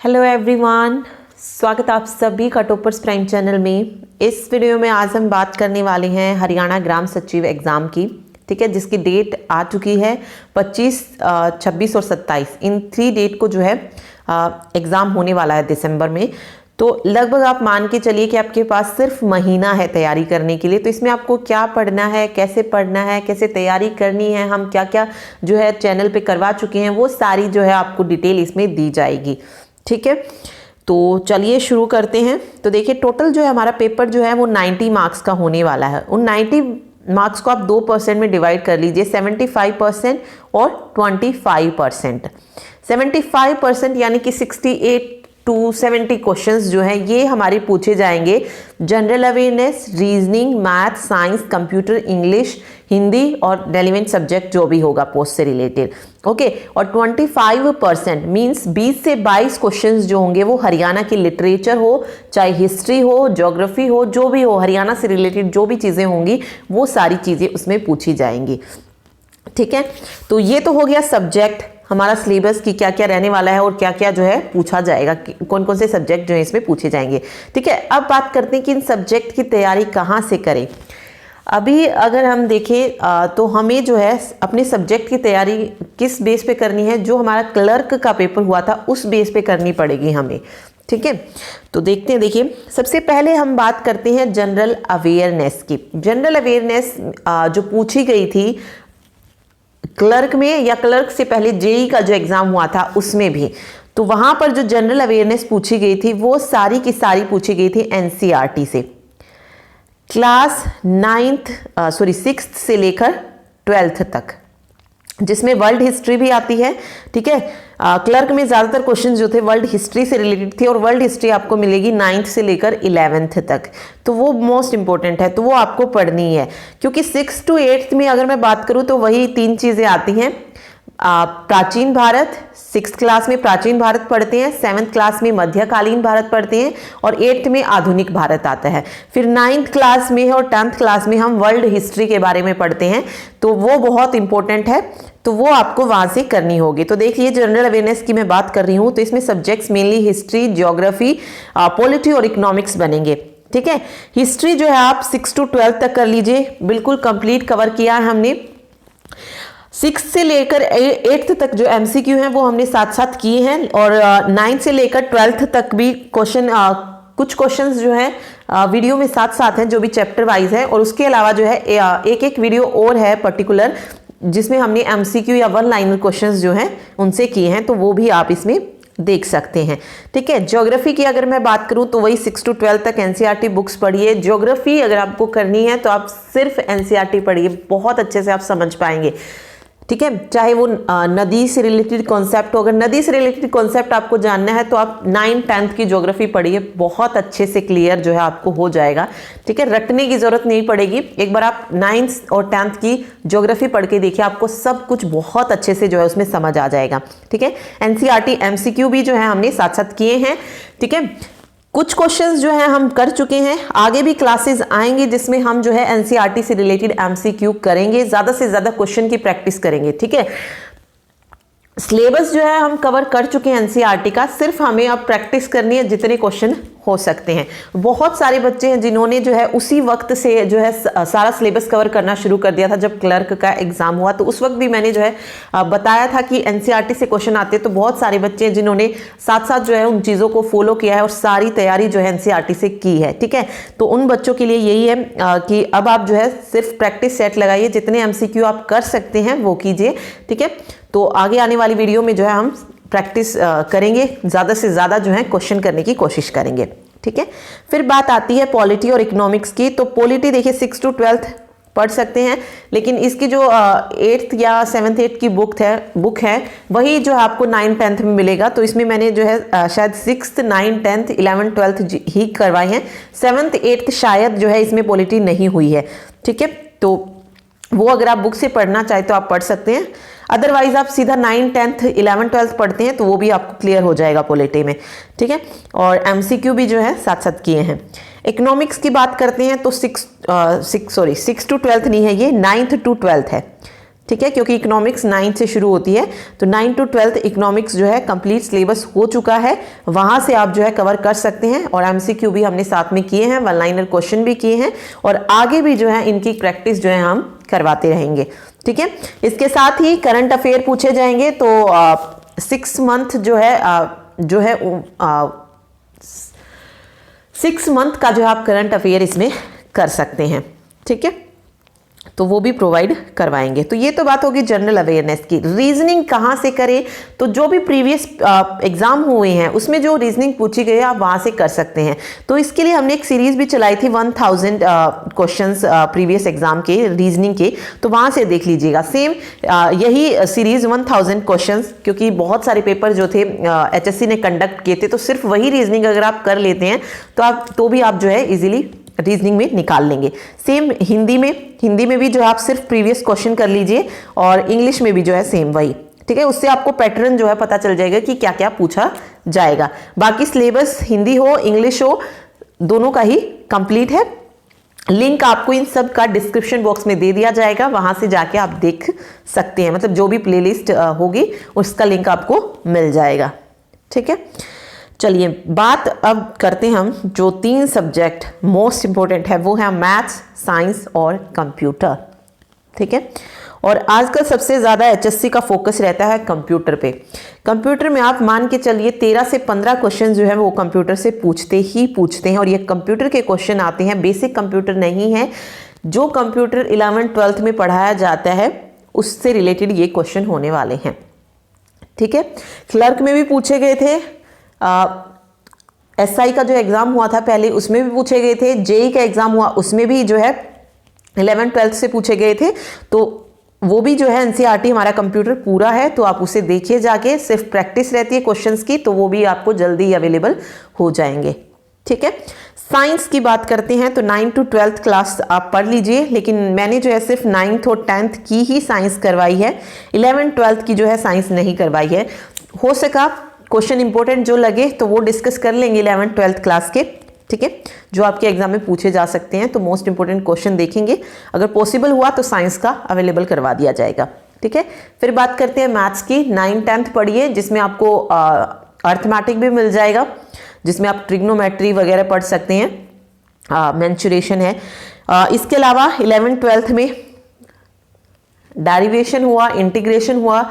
Hello everyone, स्वागत आप सभी का टॉपर्स प्राइम चैनल में। इस वीडियो में आज हम बात करने वाले हैं हरियाणा ग्राम सचिव एग्ज़ाम की, ठीक है, जिसकी डेट आ चुकी है 25, 26 और 27। इन 3 डेट को जो है एग्ज़ाम होने वाला है दिसंबर में। तो लगभग आप मान के चलिए कि आपके पास सिर्फ महीना है तैयारी करने के लिए। तो इसमें आपको क्या पढ़ना है, कैसे तैयारी करनी है, हम क्या क्या जो है चैनल पे करवा चुके हैं, वो सारी जो है आपको डिटेल इसमें दी जाएगी, ठीक है। तो चलिए शुरू करते हैं। तो देखिए, टोटल जो है हमारा पेपर जो है वो 90 मार्क्स का होने वाला है। उन 90 मार्क्स को आप 2% में डिवाइड कर लीजिए, 75% और 25%। 75% यानी कि 68 to 70 क्वेश्चंस जो हैं ये हमारे पूछे जाएंगे। General awareness, reasoning, math, science, computer, English, Hindi और रेलिवेंट सब्जेक्ट जो भी होगा पोस्ट से रिलेटेड, ओके। और 25% मीन्स 20 से 22 क्वेश्चंस जो होंगे वो हरियाणा की लिटरेचर हो, चाहे हिस्ट्री हो, ज्योग्राफी हो, जो भी हो, हरियाणा से रिलेटेड जो भी चीज़ें होंगी वो सारी चीज़ें उसमें पूछी जाएंगी, ठीक है। तो ये तो हो गया सब्जेक्ट, हमारा सिलेबस की क्या क्या रहने वाला है और क्या क्या जो है पूछा जाएगा, कौन कौन से सब्जेक्ट जो है इसमें पूछे जाएंगे, ठीक है। अब बात करते हैं कि इन सब्जेक्ट की तैयारी कहाँ से करें। अभी अगर हम देखें तो हमें जो है अपने सब्जेक्ट की तैयारी किस बेस पे करनी है, जो हमारा क्लर्क का पेपर हुआ था उस बेस पे करनी पड़ेगी हमें, ठीक है। तो देखते हैं, देखिए सबसे पहले हम बात करते हैं जनरल अवेयरनेस की। जनरल अवेयरनेस जो पूछी गई थी क्लर्क में या क्लर्क से पहले जेई का जो एग्ज़ाम हुआ था उसमें भी, तो वहाँ पर जो जनरल अवेयरनेस पूछी गई थी वो सारी की सारी पूछी गई थी एनसीईआरटी से, क्लास 6th से लेकर 12th तक, जिसमें वर्ल्ड हिस्ट्री भी आती है, ठीक है। क्लर्क में ज़्यादातर क्वेश्चंस जो थे वर्ल्ड हिस्ट्री से रिलेटेड थे और वर्ल्ड हिस्ट्री आपको मिलेगी 9th से लेकर 11th तक, तो वो मोस्ट इंपॉर्टेंट है, तो वो आपको पढ़नी है। क्योंकि 6th to 8th में अगर मैं बात करूँ तो वही 3 चीज़ें आती हैं। प्राचीन भारत 6th क्लास में प्राचीन भारत पढ़ते हैं, 7th क्लास में मध्यकालीन भारत पढ़ते हैं और 8th में आधुनिक भारत आता है। फिर 9th क्लास में और 10th क्लास में हम वर्ल्ड हिस्ट्री के बारे में पढ़ते हैं, तो वो बहुत इंपॉर्टेंट है, तो वो आपको वहां से करनी होगी। तो देखिए, जनरल अवेयरनेस की मैं बात कर रही हूँ तो इसमें subjects mainly history, geography, polity और इकोनॉमिक्स बनेंगे, ठीक है। हिस्ट्री जो है आप 6 to 12 तक कर लीजिए, बिल्कुल कंप्लीट कवर किया है हमने। 6 से लेकर 8th तक जो एमसीक्यू हैं वो हमने साथ साथ किए हैं, और 9 से लेकर 12th तक भी क्वेश्चन, कुछ क्वेश्चंस जो है वीडियो में साथ साथ हैं जो भी चैप्टर वाइज है, और उसके अलावा जो है एक एक वीडियो और है पर्टिकुलर जिसमें हमने एमसीक्यू या 1 लाइनर क्वेश्चंस जो हैं उनसे किए हैं, तो वो भी आप इसमें देख सकते हैं, ठीक है। ज्योग्राफी की अगर मैं बात करूं तो वही 6 to 12 तक एनसीईआरटी बुक्स पढ़िए। ज्योग्राफी अगर आपको करनी है तो आप सिर्फ एनसीईआरटी पढ़िए, बहुत अच्छे से आप समझ पाएंगे, ठीक है। चाहे वो नदी से रिलेटेड कॉन्सेप्ट हो, अगर नदी से रिलेटेड कॉन्सेप्ट आपको जानना है तो आप 9th 10th की ज्योग्राफी पढ़िए, बहुत अच्छे से क्लियर जो है आपको हो जाएगा, ठीक है। रटने की जरूरत नहीं पड़ेगी, एक बार आप 9th और 10th की ज्योग्राफी पढ़ के देखिए, आपको सब कुछ बहुत अच्छे से जो है उसमें समझ आ जाएगा, ठीक है। एनसीईआरटी एमसीक्यू भी जो है हमने साथ साथ किए हैं, ठीक है। कुछ क्वेश्चंस जो है हम कर चुके हैं, आगे भी क्लासेस आएंगे जिसमें हम जो है एनसीईआरटी से रिलेटेड एमसीक्यू करेंगे, ज्यादा से ज्यादा क्वेश्चन की प्रैक्टिस करेंगे, ठीक है। सिलेबस जो है हम कवर कर चुके हैं एनसीईआरटी का, सिर्फ हमें अब प्रैक्टिस करनी है जितने क्वेश्चन हो सकते हैं। बहुत सारे बच्चे हैं जिन्होंने जो है उसी वक्त से जो है सारा सिलेबस कवर करना शुरू कर दिया था जब क्लर्क का एग्जाम हुआ, तो उस वक्त भी मैंने जो है बताया था कि एनसीईआरटी से क्वेश्चन आते हैं, तो बहुत सारे बच्चे हैं जिन्होंने साथ साथ जो है उन चीज़ों को फॉलो किया है और सारी तैयारी जो है एनसीईआरटी से की है, ठीक है। तो उन बच्चों के लिए यही है कि अब आप जो है सिर्फ प्रैक्टिस सेट लगाइए, जितने एमसीक्यू आप कर सकते हैं वो कीजिए, ठीक है। तो आगे आने वाली वीडियो में जो है हम प्रैक्टिस करेंगे, ज़्यादा से ज़्यादा जो है क्वेश्चन करने की कोशिश करेंगे, ठीक है। फिर बात आती है पॉलिटी और इकोनॉमिक्स की। तो पॉलिटी देखिए 6 to 12 पढ़ सकते हैं, लेकिन इसकी जो 8th या 7th 8th की बुक है वही जो है आपको 9th 10th में मिलेगा। तो इसमें मैंने जो है शायद 6th 9th 10th 11th 12th ही करवाए हैं, 7th 8th शायद जो है इसमें पॉलिटी नहीं हुई है, ठीक है। तो वो अगर आप बुक से पढ़ना चाहे तो आप पढ़ सकते हैं, अदरवाइज आप सीधा 9th 10th 11th 12th पढ़ते हैं तो वो भी आपको क्लियर हो जाएगा पॉलिटी में, ठीक है। और एमसीक्यू भी जो है साथ साथ किए हैं। इकोनॉमिक्स की बात करते हैं तो 6 to 12th नहीं है, ये 9th to 12th है, ठीक है, क्योंकि इकोनॉमिक्स 9 से शुरू होती है, तो 9 to 12 इकोनॉमिक्स जो है कंप्लीट सिलेबस हो चुका है, वहां से आप जो है कवर कर सकते हैं। और एमसीक्यू भी हमने साथ में किए हैं, वन लाइनर क्वेश्चन भी किए हैं, और आगे भी जो है इनकी प्रैक्टिस जो है हम करवाते रहेंगे। ठीक है, इसके साथ ही करंट अफेयर पूछे जाएंगे, तो 6 मंथ जो है 6 मंथ का जो आप करंट अफेयर इसमें कर सकते हैं। ठीक है, तो वो भी प्रोवाइड करवाएंगे। तो ये तो बात होगी जनरल अवेयरनेस की। रीजनिंग कहाँ से करें, तो जो भी प्रीवियस एग्जाम हुए हैं उसमें जो रीजनिंग पूछी गई है आप वहाँ से कर सकते हैं। तो इसके लिए हमने एक सीरीज भी चलाई थी 1000 क्वेश्चंस प्रीवियस एग्जाम के रीजनिंग के, तो वहाँ से देख लीजिएगा। सेम यही सीरीज 1000 क्वेश्चंस, क्योंकि बहुत सारे पेपर जो थे HSC ने कंडक्ट किए थे, तो सिर्फ वही रीजनिंग अगर आप कर लेते हैं तो भी आप जो है इजीली रीजनिंग में निकाल लेंगे। सेम हिंदी में भी जो है आप सिर्फ प्रीवियस क्वेश्चन कर लीजिए, और इंग्लिश में भी जो है सेम वही। ठीक है, उससे आपको पैटर्न जो है पता चल जाएगा कि क्या क्या पूछा जाएगा। बाकी सिलेबस हिंदी हो इंग्लिश हो दोनों का ही कंप्लीट है। लिंक आपको इन सब का डिस्क्रिप्शन बॉक्स में दे दिया जाएगा, वहां से जाके आप देख सकते हैं, मतलब जो भी प्लेलिस्ट होगी उसका लिंक आपको मिल जाएगा। ठीक है, चलिए बात अब करते हैं हम जो 3 सब्जेक्ट मोस्ट इंपॉर्टेंट है, वो है मैथ्स, साइंस और कंप्यूटर। ठीक है, और आजकल सबसे ज़्यादा HSC का फोकस रहता है कंप्यूटर पे। कंप्यूटर में आप मान के चलिए 13 से 15 क्वेश्चन जो है वो कंप्यूटर से पूछते हैं, और ये कंप्यूटर के क्वेश्चन आते हैं, बेसिक कंप्यूटर नहीं है। जो कंप्यूटर 11th 12th में पढ़ाया जाता है उससे रिलेटेड ये क्वेश्चन होने वाले हैं। ठीक है, क्लर्क में भी पूछे गए थे, SI का जो एग्ज़ाम हुआ था पहले उसमें भी पूछे गए थे, JEE का एग्ज़ाम हुआ उसमें भी जो है 11th 12th से पूछे गए थे। तो वो भी जो है NCERT हमारा कंप्यूटर पूरा है, तो आप उसे देखिए जाके, सिर्फ प्रैक्टिस रहती है क्वेश्चंस की, तो वो भी आपको जल्दी ही अवेलेबल हो जाएंगे। ठीक है, साइंस की बात करते हैं तो 9 to 12th क्लास आप पढ़ लीजिए, लेकिन मैंने जो है सिर्फ 9th और 10th की ही साइंस करवाई है, 11th 12th की जो है साइंस नहीं करवाई है। हो सका क्वेश्चन इंपॉर्टेंट जो लगे तो वो डिस्कस कर लेंगे 11th 12th क्लास के। ठीक है, जो आपके एग्जाम में पूछे जा सकते हैं, तो मोस्ट इंपॉर्टेंट क्वेश्चन देखेंगे, अगर पॉसिबल हुआ तो साइंस का अवेलेबल करवा दिया जाएगा। ठीक है, फिर बात करते हैं मैथ्स की। 9 10th पढ़िए, जिसमें आपको अर्थमेटिक भी मिल जाएगा, जिसमें आप ट्रिग्नोमेट्री वगैरह पढ़ सकते हैं, मेंसुरेशन है। इसके अलावा 11th 12th में डेरिवेशन हुआ, इंटीग्रेशन हुआ,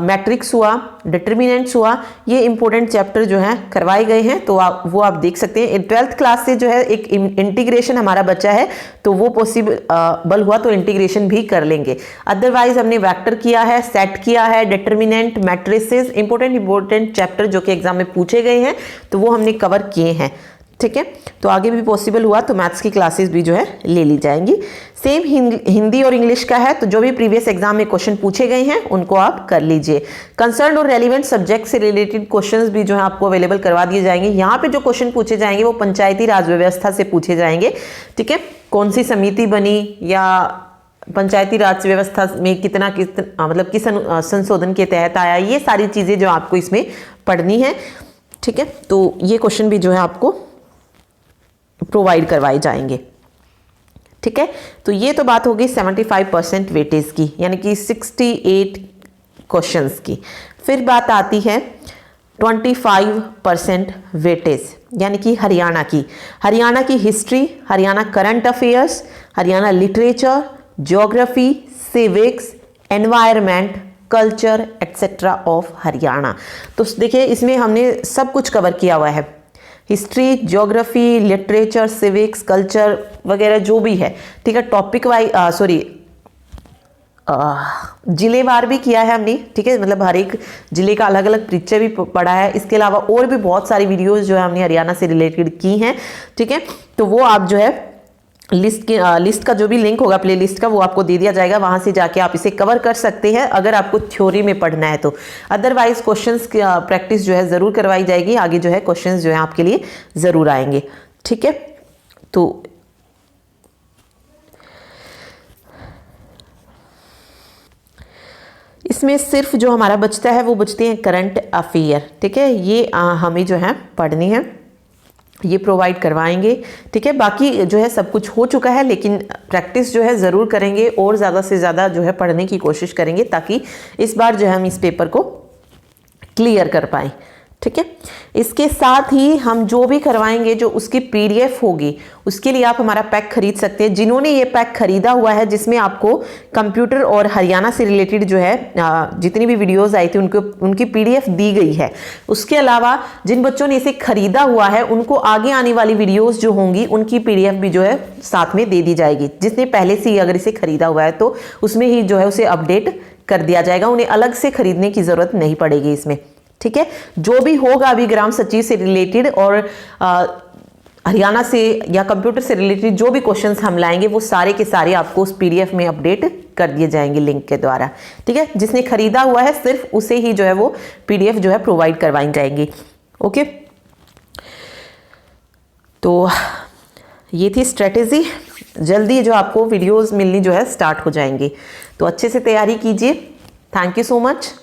मैट्रिक्स हुआ, डिटर्मिनेंट्स हुआ, ये इंपॉर्टेंट चैप्टर जो हैं करवाए गए हैं, तो वो आप देख सकते हैं। 12th क्लास से जो है एक इंटीग्रेशन हमारा बचा है, तो वो पॉसिबल हुआ तो इंटीग्रेशन भी कर लेंगे। अदरवाइज हमने वेक्टर किया है, सेट किया है, डिटर्मिनेंट, मैट्रिसेस, इंपॉर्टेंट चैप्टर जो कि एग्जाम में पूछे गए हैं, तो वो हमने कवर किए हैं। ठीक है, तो आगे भी पॉसिबल हुआ तो मैथ्स की क्लासेस भी जो है ले ली जाएंगी। सेम हिंदी और इंग्लिश का है, तो जो भी प्रीवियस एग्जाम में क्वेश्चन पूछे गए हैं उनको आप कर लीजिए। कंसर्न और रेलिवेंट सब्जेक्ट से रिलेटेड क्वेश्चंस भी जो है आपको अवेलेबल करवा दिए जाएंगे। यहाँ पे जो क्वेश्चन पूछे जाएंगे वो पंचायती राज व्यवस्था से पूछे जाएंगे। ठीक है, कौन सी समिति बनी, या पंचायती राज व्यवस्था में मतलब किस संशोधन के तहत आया, ये सारी चीज़ें जो आपको इसमें पढ़नी है। ठीक है, तो ये क्वेश्चन भी जो है आपको प्रोवाइड करवाए जाएंगे। ठीक है, तो ये तो बात होगी 75% वेटेज की, यानी कि 68 क्वेश्चंस की। फिर बात आती है 25% वेटेज, यानी कि हरियाणा की history, Haryana current affairs, Haryana literature, geography, civics, environment, culture etcetera of Haryana. तो देखिए इसमें हमने सब कुछ कवर किया हुआ है, history, geography, literature, civics, culture वगैरह जो भी है। ठीक है, टॉपिक वाइज जिलेवार भी किया है हमने। ठीक है, मतलब हर एक जिले का अलग अलग परिचय भी पढ़ा है। इसके अलावा और भी बहुत सारी वीडियोस जो है हमने हरियाणा से रिलेटेड की हैं। ठीक है, तो वो आप जो है लिस्ट का जो भी लिंक होगा प्ले लिस्ट का, वो आपको दे दिया जाएगा, वहां से जाके आप इसे कवर कर सकते हैं अगर आपको थ्योरी में पढ़ना है तो। अदरवाइज क्वेश्चंस की प्रैक्टिस जो है ज़रूर करवाई जाएगी, आगे जो है क्वेश्चंस जो है आपके लिए ज़रूर आएंगे। ठीक है, तो इसमें सिर्फ जो हमारा बचता है वो बचते हैं करंट अफेयर। ठीक है, ये हमें जो है पढ़नी है। ये प्रोवाइड करवाएंगे। ठीक है, बाकी जो है सब कुछ हो चुका है, लेकिन प्रैक्टिस जो है ज़रूर करेंगे और ज़्यादा से ज़्यादा जो है पढ़ने की कोशिश करेंगे, ताकि इस बार जो है हम इस पेपर को क्लियर कर पाएँ। ठीक है, इसके साथ ही हम जो भी करवाएंगे, जो उसकी पीडीएफ होगी, उसके लिए आप हमारा पैक खरीद सकते हैं। जिन्होंने ये पैक खरीदा हुआ है, जिसमें आपको कंप्यूटर और हरियाणा से रिलेटेड जो है जितनी भी वीडियोस आई थी उनकी पीडीएफ दी गई है। उसके अलावा जिन बच्चों ने इसे खरीदा हुआ है, उनको आगे आने वाली वीडियोस जो होंगी उनकी पीडीएफ भी जो है साथ में दे दी जाएगी। जिसने पहले से ही अगर इसे खरीदा हुआ है तो उसमें ही जो है उसे अपडेट कर दिया जाएगा, उन्हें अलग से खरीदने की जरूरत नहीं पड़ेगी इसमें। ठीक है, जो भी होगा अभी ग्राम सचिव से रिलेटेड और हरियाणा से या कंप्यूटर से रिलेटेड जो भी क्वेश्चंस हम लाएंगे, वो सारे के सारे आपको उस पीडीएफ में अपडेट कर दिए जाएंगे लिंक के द्वारा। ठीक है, जिसने खरीदा हुआ है सिर्फ उसे ही जो है वो पीडीएफ जो है प्रोवाइड करवाई जाएंगी। ओके, तो ये थी स्ट्रेटेजी। जल्दी जो आपको वीडियोस मिलनी जो है स्टार्ट हो जाएंगी, तो अच्छे से तैयारी कीजिए। Thank you so much.